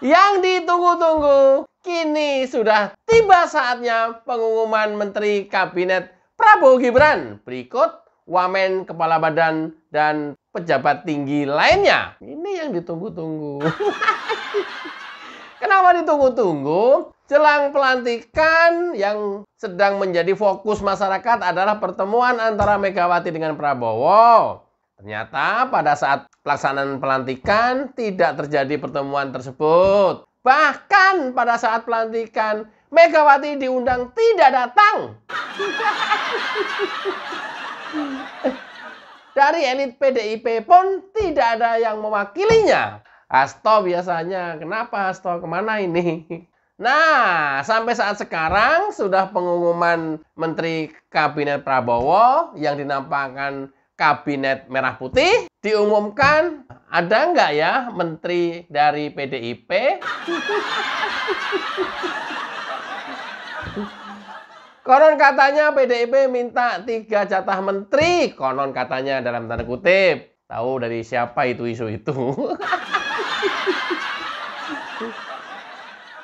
Yang ditunggu-tunggu, kini sudah tiba saatnya pengumuman Menteri Kabinet Prabowo Gibran. Berikut wamen, kepala badan, dan pejabat tinggi lainnya. Ini yang ditunggu-tunggu. Kenapa ditunggu-tunggu? Jelang pelantikan yang sedang menjadi fokus masyarakat adalah pertemuan antara Megawati dengan Prabowo. Ternyata pada saat pelaksanaan pelantikan tidak terjadi pertemuan tersebut. Bahkan pada saat pelantikan Megawati diundang tidak datang. Dari elit PDIP pun tidak ada yang mewakilinya. Hasto biasanya, kenapa Hasto? Kemana ini? Nah, sampai saat sekarang sudah pengumuman Menteri Kabinet Prabowo yang dinampakkan Kabinet Merah Putih. Diumumkan, ada nggak ya menteri dari PDIP? Konon katanya PDIP minta 3 jatah menteri. Konon katanya dalam tanda kutip. Tahu dari siapa itu isu itu?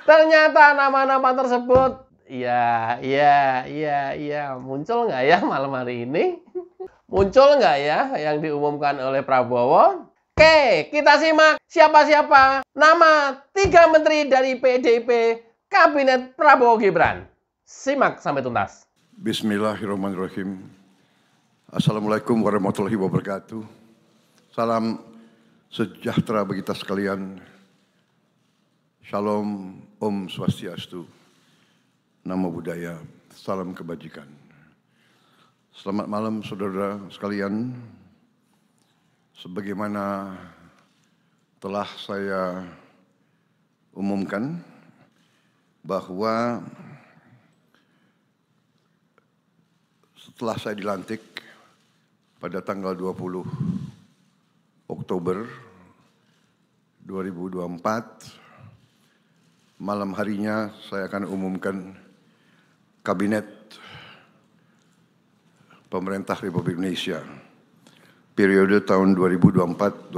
Ternyata nama-nama tersebut, muncul nggak ya malam hari ini? Muncul nggak ya yang diumumkan oleh Prabowo? Oke, kita simak siapa-siapa nama 3 menteri dari PDIP Kabinet Prabowo Gibran. Simak sampai tuntas. Bismillahirrahmanirrahim. Assalamualaikum warahmatullahi wabarakatuh. Salam sejahtera bagi kita sekalian. Shalom, Om Swastiastu, Namo Buddhaya, salam kebajikan. Selamat malam saudara sekalian. Sebagaimana telah saya umumkan bahwa setelah saya dilantik pada tanggal 20 Oktober 2024, malam harinya saya akan umumkan Kabinet Pemerintah Republik Indonesia periode tahun 2024-2029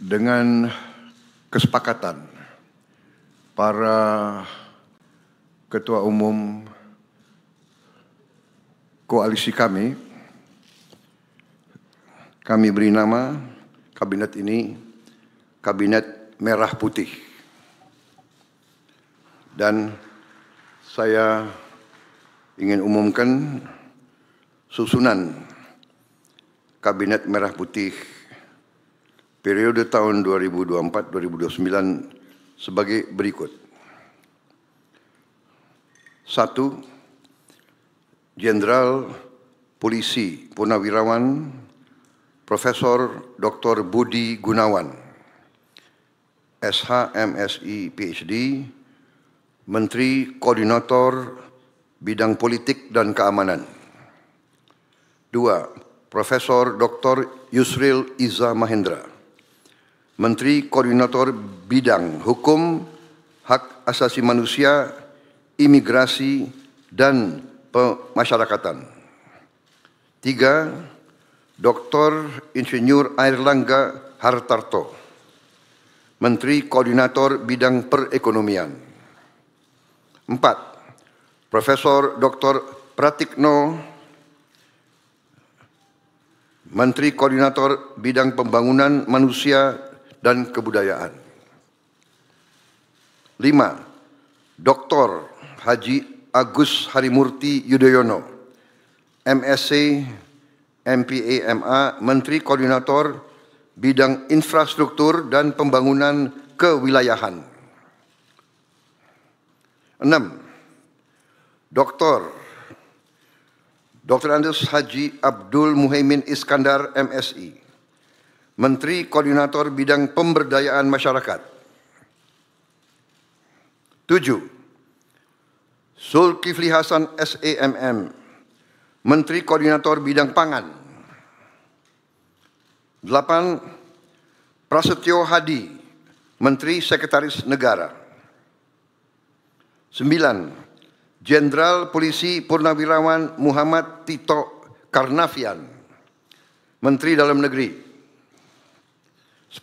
dengan kesepakatan para ketua umum koalisi kami beri nama kabinet ini Kabinet Merah Putih. Dan saya ingin umumkan susunan Kabinet Merah Putih periode tahun 2024-2029 sebagai berikut. 1. Jenderal Polisi Purnawirawan Profesor Dr. Budi Gunawan, SH, MSI, PhD, Menteri Koordinator Bidang Politik dan Keamanan. 2. Profesor Dr. Yusril Iza Mahendra, Menteri Koordinator Bidang Hukum, Hak Asasi Manusia, Imigrasi, dan Pemasyarakatan. 3. Dr. Insinyur Airlangga Hartarto, Menteri Koordinator Bidang Perekonomian. 4. Profesor Dr. Pratikno, Menteri Koordinator Bidang Pembangunan Manusia dan Kebudayaan. 5. Dr. Haji Agus Harimurti Yudhoyono, MSc, MPA, MA, Menteri Koordinator Bidang Infrastruktur dan Pembangunan Kewilayahan. 6. Dr. Andes Haji Abdul Muhaimin Iskandar, MSI, Menteri Koordinator Bidang Pemberdayaan Masyarakat. 7. Zulkifli Hasan, SEMM, Menteri Koordinator Bidang Pangan. 8. Prasetyo Hadi, Menteri Sekretaris Negara. 9. Jenderal Polisi Purnawirawan Muhammad Tito Karnavian, Menteri Dalam Negeri. 10.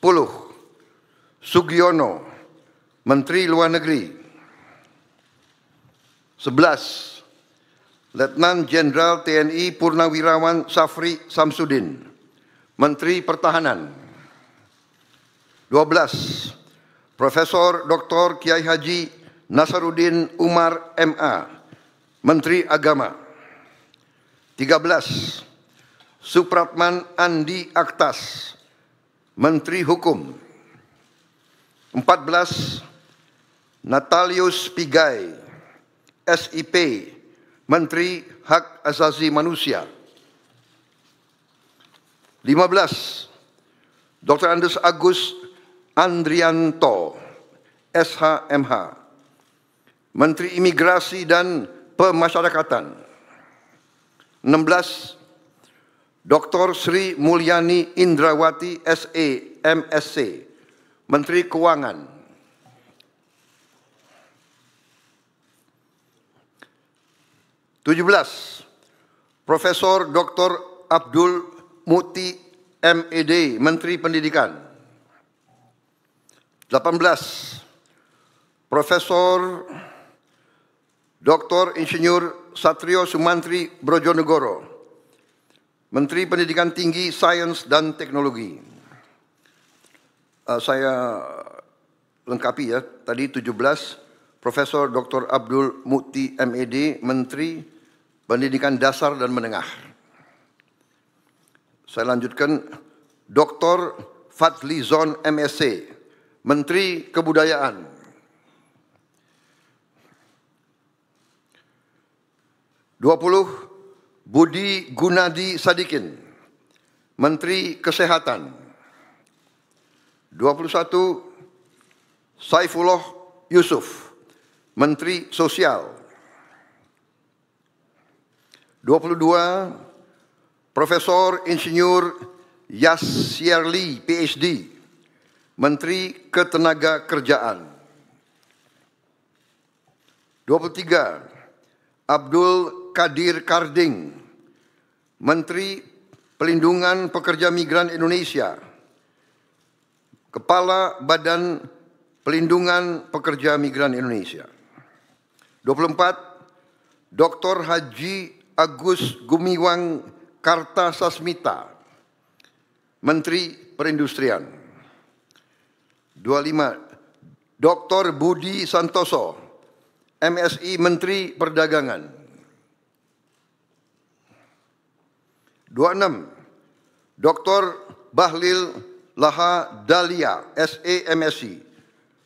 Sugiono, Menteri Luar Negeri. 11. Letnan Jenderal TNI Purnawirawan Safri Samsudin, Menteri Pertahanan. 12. Profesor Dr. Kiai Haji Nasaruddin Umar MA, Menteri Agama. 13. Supratman Andi Aktas, Menteri Hukum. 14. Natalius Pigai, SIP, Menteri Hak Asasi Manusia. 15. Dr. Andes Agus Andrianto, SHMH, Menteri Imigrasi dan Pemasyarakatan. 16. Dr. Sri Mulyani Indrawati, SE, MSc, Menteri Keuangan. 17. Profesor Dr. Abdul Muti, MED, Menteri Pendidikan. 18. Profesor Dr. Insinyur Satrio Sumantri Brojonegoro, Menteri Pendidikan Tinggi, Sains dan Teknologi. Saya lengkapi ya, tadi 17, Profesor Dr. Abdul Muti MED, Menteri Pendidikan Dasar dan Menengah. Saya lanjutkan, Dr. Fadli Zon MSc, Menteri Kebudayaan. 20. Budi Gunadi Sadikin, Menteri Kesehatan. 21. Saifullah Yusuf, Menteri Sosial. 22. Profesor Insinyur Yasyarli, PhD, Menteri Ketenagakerjaan. 23. Abdul Kadir Karding, Menteri Pelindungan Pekerja Migran Indonesia, Kepala Badan Pelindungan Pekerja Migran Indonesia. 24. Dr. Haji Agus Gumiwang Kartasasmita, Menteri Perindustrian. 25. Dr. Budi Santoso, MSI, Menteri Perdagangan. 26. Dr. Bahlil Laha Dalia, SE, MSc,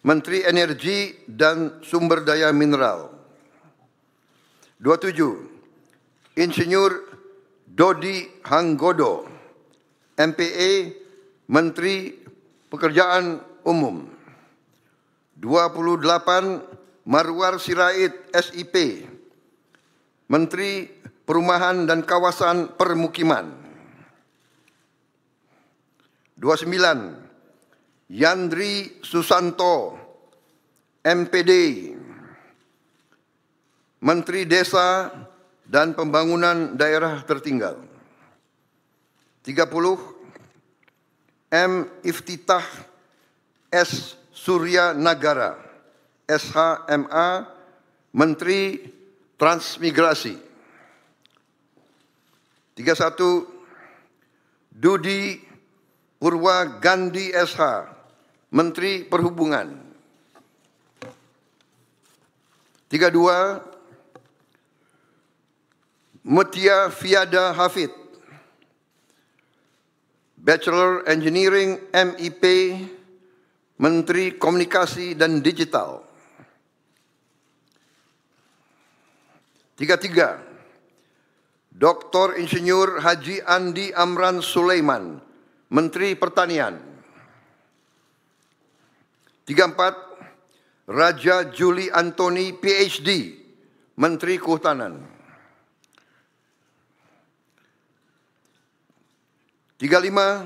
Menteri Energi dan Sumber Daya Mineral. 27. Insinyur Dodi Hanggodo, MPE, Menteri Pekerjaan Umum. 28. Marwar Sirait, SIP, Menteri Perumahan dan Kawasan Permukiman. 29. Yandri Susanto, MPD, Menteri Desa dan Pembangunan Daerah Tertinggal. 30. M. Iftitah S. Surya Nagara, SHMA, Menteri Transmigrasi. 31. Dudi Purwa Gandhi SH, Menteri Perhubungan. 32. Mutia Fiada Hafid, Bachelor Engineering MIP, Menteri Komunikasi dan Digital. 33. Dr. Insinyur Haji Andi Amran Sulaiman, Menteri Pertanian. 34. Raja Juli Antoni, PhD, Menteri Kehutanan. 35.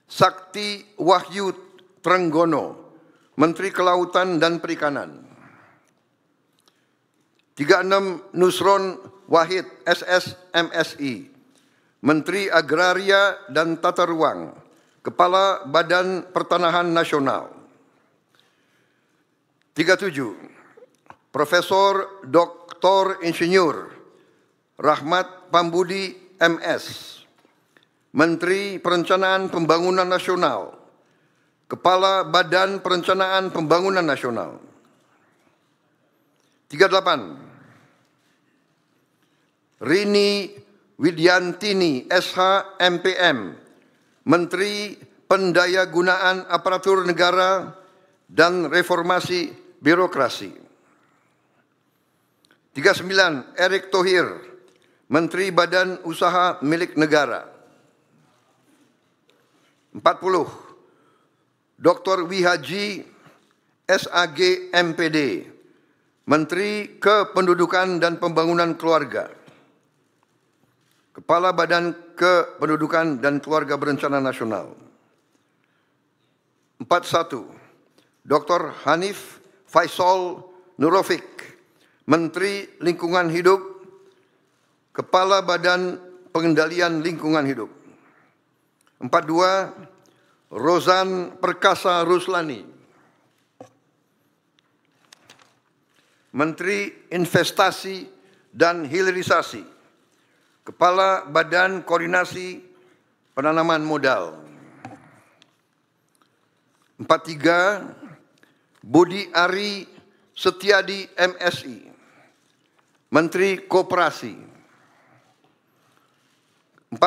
Sakti Wahyu Trenggono, Menteri Kelautan dan Perikanan. 36. Nusron Wahid, SS, MSI, Menteri Agraria dan Tata Ruang, Kepala Badan Pertanahan Nasional. 37. Profesor Dr. Insinyur Rahmat Pambudi MS, Menteri Perencanaan Pembangunan Nasional, Kepala Badan Perencanaan Pembangunan Nasional. 38. Rini Widyantini SH MPM, Menteri Pendayagunaan Aparatur Negara dan Reformasi Birokrasi. 39. Erick Thohir, Menteri Badan Usaha Milik Negara. 40. Dr. Wihaji SAG MPD, Menteri Kependudukan dan Pembangunan Keluarga, Kepala Badan Kependudukan dan Keluarga Berencana Nasional. 41. Dr. Hanif Faisal Nurofik, Menteri Lingkungan Hidup, Kepala Badan Pengendalian Lingkungan Hidup. 42. Rozan Perkasa Ruslani, Menteri Investasi dan Hilirisasi, Kepala Badan Koordinasi Penanaman Modal. 43. Budi Ari Setiadi MSI, Menteri Koperasi. 44.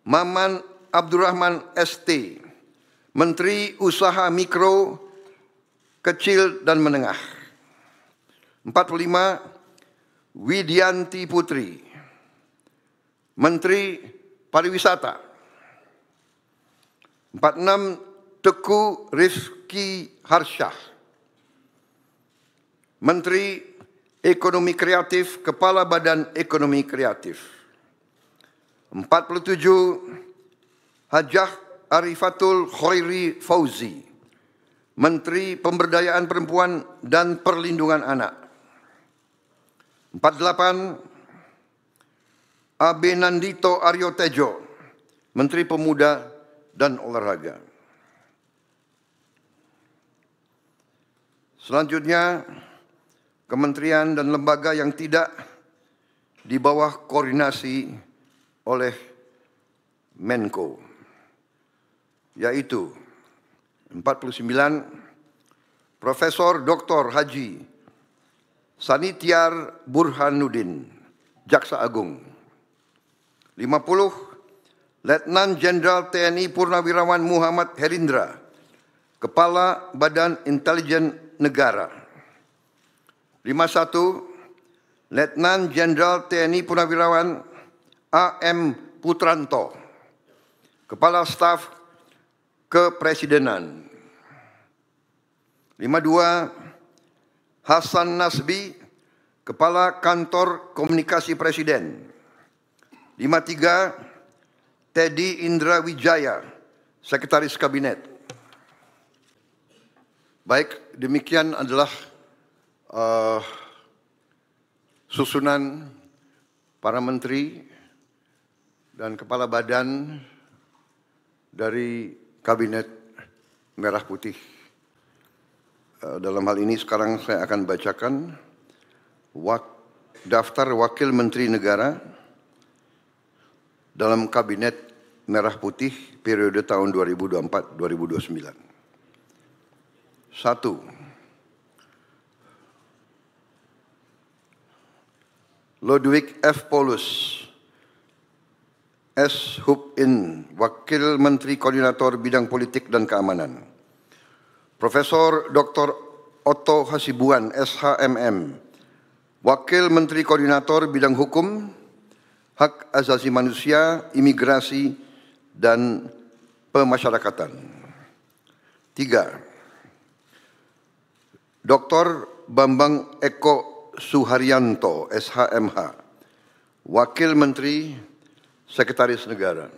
Maman Abdurrahman ST, Menteri Usaha Mikro, Kecil dan Menengah. 45. Widianti Putri, Menteri Pariwisata. 46. Teguh Rizky Harsyah, Menteri Ekonomi Kreatif, Kepala Badan Ekonomi Kreatif. 47. Hajah Arifatul Khairi Fauzi, Menteri Pemberdayaan Perempuan dan Perlindungan Anak. 48. Abenandito Aryo Tejo, Menteri Pemuda dan Olahraga. Selanjutnya, kementerian dan lembaga yang tidak di bawah koordinasi oleh Menko, yaitu 49. Profesor Dr. Haji Sanitiar Burhanuddin, Jaksa Agung. 50. Letnan Jenderal TNI Purnawirawan Muhammad Herindra, Kepala Badan Intelijen Negara. 51. Letnan Jenderal TNI Purnawirawan AM Putranto, Kepala Staf Kepresidenan. 52. Hasan Nasbi, Kepala Kantor Komunikasi Presiden. 53. Teddy Indra Wijaya, Sekretaris Kabinet. Baik, demikian adalah susunan para menteri dan kepala badan dari Kabinet Merah Putih. Dalam hal ini sekarang saya akan bacakan daftar wakil menteri negara dalam Kabinet Merah Putih periode tahun 2024-2029. 1. Ludwig F. Paulus, S. Hub-In, Wakil Menteri Koordinator Bidang Politik dan Keamanan. Profesor Dr. Otto Hasibuan, SHMM, Wakil Menteri Koordinator Bidang Hukum, Hak Asasi Manusia, Imigrasi, dan Pemasyarakatan. 3. Dr. Bambang Eko Suharyanto, SHMH, Wakil Menteri Sekretaris Negara.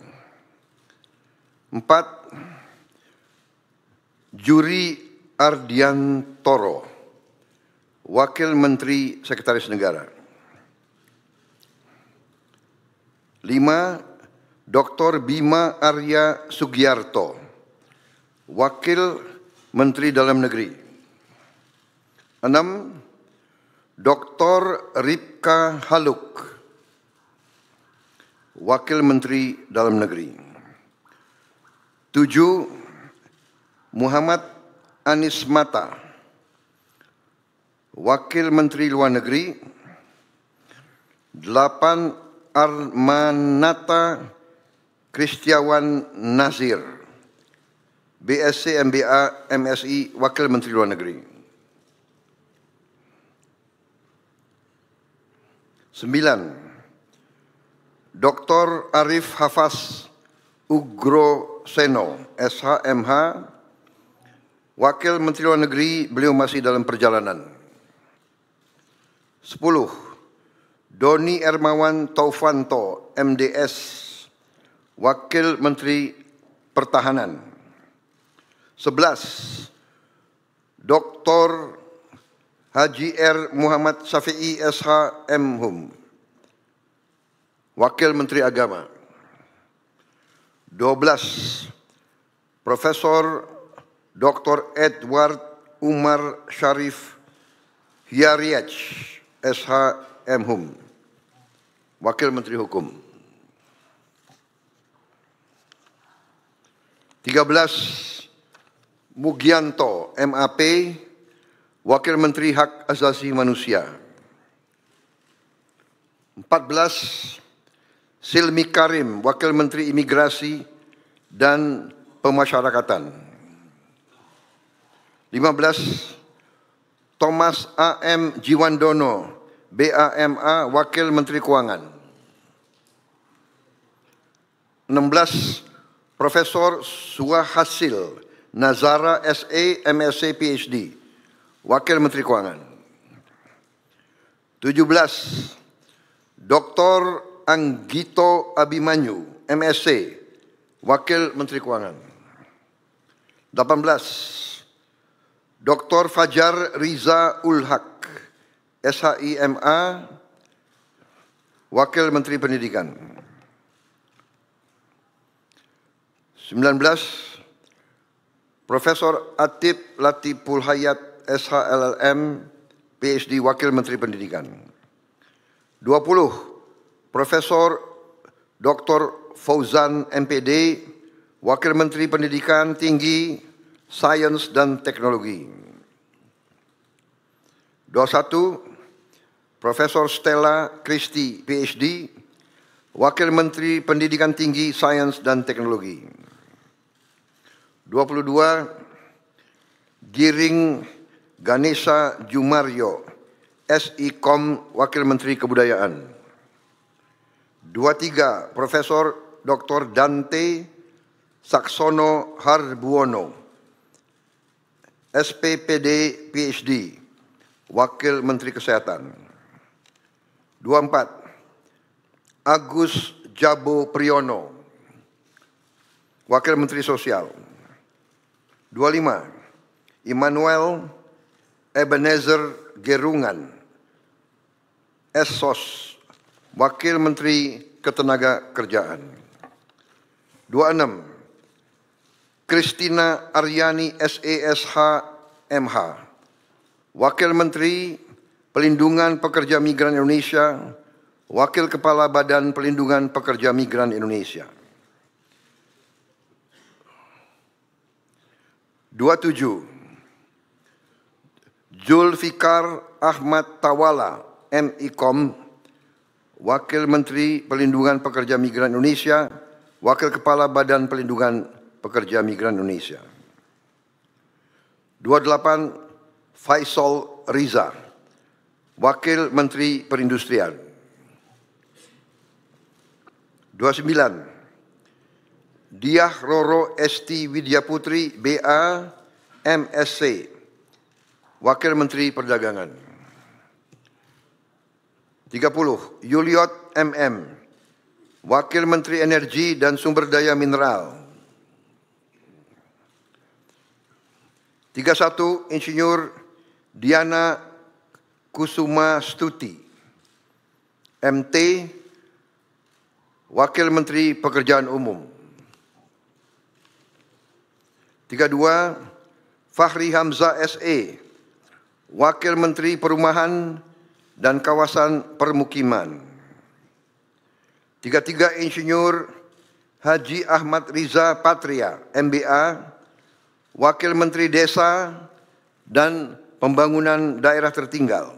4. Juri Ardiantoro, Wakil Menteri Sekretaris Negara. 5. Dr. Bima Arya Sugiarto, Wakil Menteri Dalam Negeri. 6. Dr. Ripka Haluk, Wakil Menteri Dalam Negeri. 7. Muhammad Anies Mata, Wakil Menteri Luar Negeri. 8. Armanata Kristiawan Nazir, BSc MBA MSI, Wakil Menteri Luar Negeri. 9. Dr. Arif Hafaz Ugroseno, SHMH, Wakil Menteri Luar Negeri, beliau masih dalam perjalanan. 10. Doni Ermawan Taufanto, MDS, Wakil Menteri Pertahanan. 11. Dr. Haji R. Muhammad Syafi'i SH MHum, Wakil Menteri Agama. 12. Profesor Dr. Edward Umar Syarif Hiyariach SH MHum, Wakil Menteri Hukum. 13. Mugianto MAP, Wakil Menteri Hak Asasi Manusia. 14. Silmi Karim, Wakil Menteri Imigrasi dan Pemasyarakatan. 15. Thomas A.M. Jiwandono, BAMA, Wakil Menteri Keuangan. 16. Profesor Suhasil Nazara SE, MSc, PhD, Wakil Menteri Keuangan. 17. Dr. Anggito Abimanyu, MSc, Wakil Menteri Keuangan. 18. Dr. Fajar Riza Ulhaq, SHIMA, Wakil Menteri Pendidikan. 19. Profesor Atib Latiful Hayat, SHLLM, PhD, Wakil Menteri Pendidikan. 20. Profesor Dr. Fauzan MPD, Wakil Menteri Pendidikan Tinggi, Sains dan Teknologi. 21. Profesor Stella Christie, PhD, Wakil Menteri Pendidikan Tinggi, Sains dan Teknologi. 22. Giring Ganesha Jumaryo, SIKOM, Wakil Menteri Kebudayaan. 23. Profesor Dr. Dante Saksono Harbuono, SPPD, PhD, Wakil Menteri Kesehatan. 24. Agus Jabo Priyono, Wakil Menteri Sosial. 25. Immanuel Ebenezer Gerungan, SSOS, Wakil Menteri Ketenagakerjaan. 26. Christina Aryani SESH MH, Wakil Menteri Pelindungan Pekerja Migran Indonesia, Wakil Kepala Badan Pelindungan Pekerja Migran Indonesia. 27. Zulfikar Ahmad Tawala, MIKOM, Wakil Menteri Pelindungan Pekerja Migran Indonesia, Wakil Kepala Badan Pelindungan Pekerja Migran Indonesia. 28. Faisal Riza, Wakil Menteri Perindustrian. 29. Diah Roro Esti Widyaputri, BA, MSc, Wakil Menteri Perdagangan. 30. Yuliot MM, Wakil Menteri Energi dan Sumber Daya Mineral. 31. Insinyur Diana Kusuma Stuti, MT, Wakil Menteri Pekerjaan Umum. 32. Fahri Hamzah SE, Wakil Menteri Perumahan dan Kawasan Permukiman. 33 Insinyur Haji Ahmad Riza Patria, MBA, Wakil Menteri Desa dan Pembangunan Daerah Tertinggal.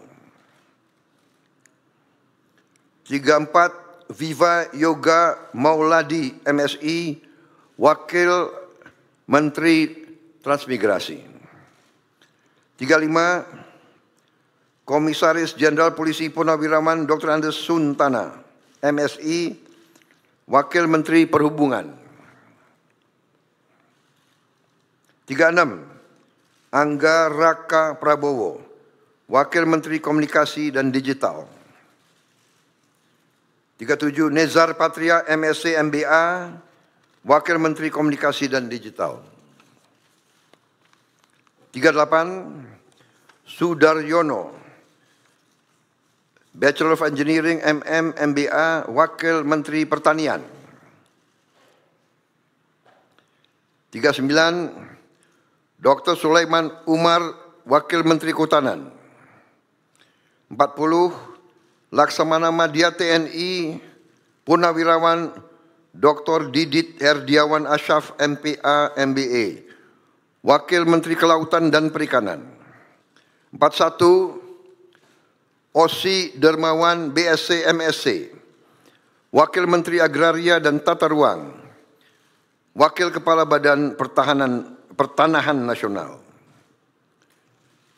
34 Viva Yoga Mauladi, MSI, Wakil Menteri Transmigrasi. 35 Komisaris Jenderal Polisi Purnawirawan Dr. Andes Suntana, MSI, Wakil Menteri Perhubungan. 36 Angga Raka Prabowo, Wakil Menteri Komunikasi dan Digital. 37 Nezar Patria, MSc MBA, Wakil Menteri Komunikasi dan Digital. 38 Sudaryono, Bachelor of Engineering, MM, MBA, Wakil Menteri Pertanian. 39 Dr. Sulaiman Umar, Wakil Menteri Kehutanan. 40 Laksamana Madya TNI, Purnawirawan Dr. Didit Herdiawan Asyaf, MPA, MBA, Wakil Menteri Kelautan dan Perikanan. 41 Osi Dermawan, BSc, MSc, Wakil Menteri Agraria dan Tata Ruang, Wakil Kepala Badan Pertanahan Nasional.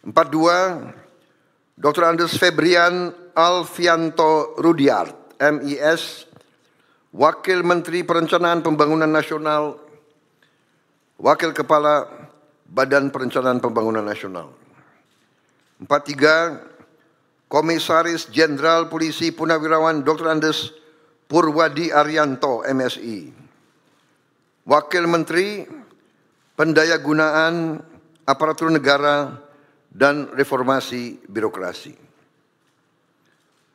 42 Dr. Andes Febrian Alfianto Rudiart, MIS, Wakil Menteri Perencanaan Pembangunan Nasional, Wakil Kepala Badan Perencanaan Pembangunan Nasional. 43 Komisaris Jenderal Polisi Purnawirawan Dr. Andes Purwadi Arianto, MSI, Wakil Menteri Pendayagunaan Aparatur Negara dan Reformasi Birokrasi.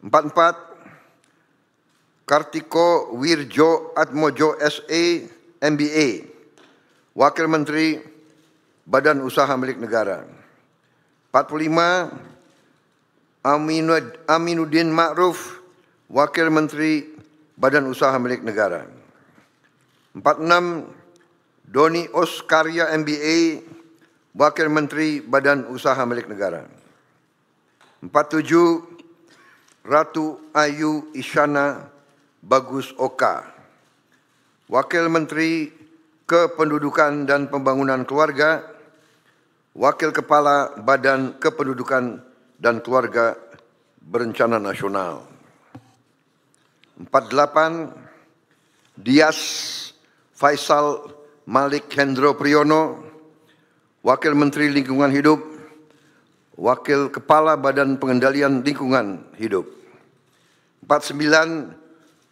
44 Kartiko Wirjo Atmojo, SE, MBA, Wakil Menteri Badan Usaha Milik Negara. 45 Aminuddin Ma'ruf, Wakil Menteri Badan Usaha Milik Negara. 46 Doni Oskarya, MBA, Wakil Menteri Badan Usaha Milik Negara. 47 Ratu Ayu Isyana Bagus Oka, Wakil Menteri Kependudukan dan Pembangunan Keluarga, Wakil Kepala Badan Kependudukan dan Keluarga Berencana Nasional. 48 Dias Faisal Malik Hendro Priyono, Wakil Menteri Lingkungan Hidup, Wakil Kepala Badan Pengendalian Lingkungan Hidup. 49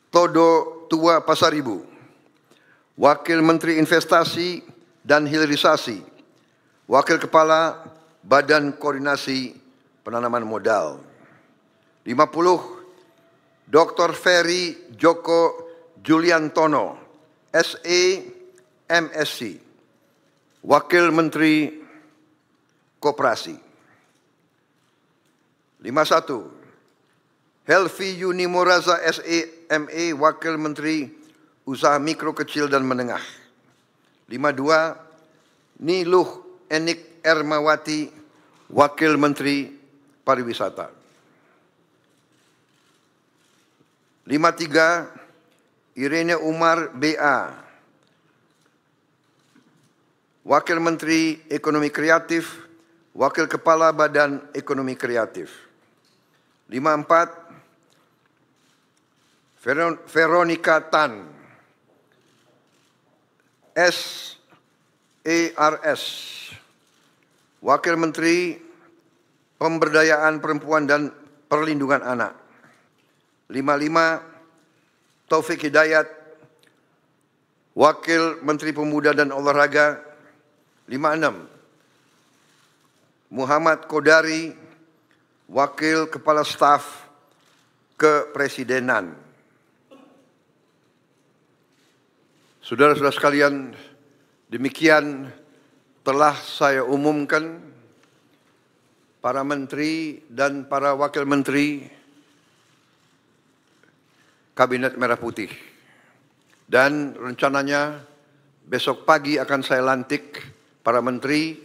Todo Tua Pasaribu, Wakil Menteri Investasi dan Hilirisasi, Wakil Kepala Badan Koordinasi Penanaman Modal. 50 Dr. Ferry Joko Juliantono, SE, MSc, Wakil Menteri Koperasi. 51 Helvi Yuni Moraza, SE, MA, Wakil Menteri Usaha Mikro, Kecil dan Menengah. 52 Niluh Enik Ermawati, Wakil Menteri Pariwisata. 53 Irene Umar, BA, Wakil Menteri Ekonomi Kreatif, Wakil Kepala Badan Ekonomi Kreatif. 54 Veronica Tan, SERS, Wakil Menteri Pemberdayaan Perempuan dan Perlindungan Anak. 55 Taufik Hidayat, Wakil Menteri Pemuda dan Olahraga. 56 Muhammad Kodari, Wakil Kepala Staf Kepresidenan. Saudara-saudara sekalian, demikian telah saya umumkan para menteri dan para wakil menteri Kabinet Merah Putih. Dan rencananya besok pagi akan saya lantik para menteri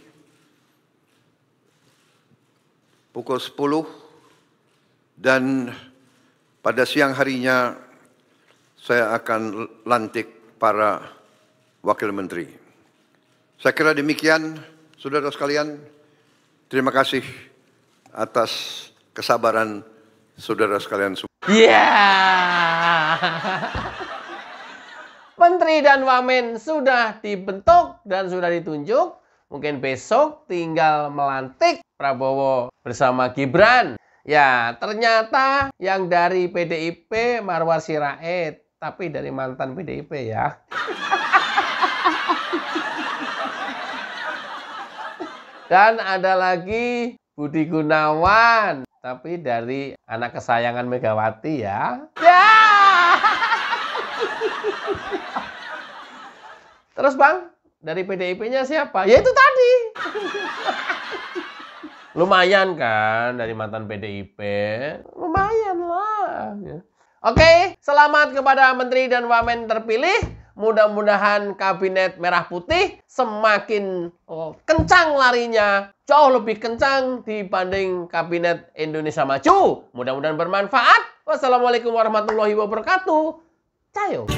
pukul 10 dan pada siang harinya saya akan lantik para wakil menteri. Saya kira demikian, saudara sekalian. Terima kasih atas kesabaran saudara sekalian semua. Ya, Menteri dan Wamen sudah dibentuk dan sudah ditunjuk. Mungkin besok tinggal melantik Prabowo bersama Gibran. Ya, ternyata yang dari PDIP Marwar Sirait, tapi dari mantan PDIP ya. Dan ada lagi Budi Gunawan, tapi dari anak kesayangan Megawati ya. Ya. Terus Bang, dari PDIP-nya siapa? Ya itu tadi. Lumayan kan dari mantan PDIP. Lumayan lah. Oke, selamat kepada Menteri dan Wamen terpilih. Mudah-mudahan Kabinet Merah Putih semakin kencang larinya. Jauh lebih kencang dibanding Kabinet Indonesia Maju. Mudah-mudahan bermanfaat. Wassalamualaikum warahmatullahi wabarakatuh. Cayo.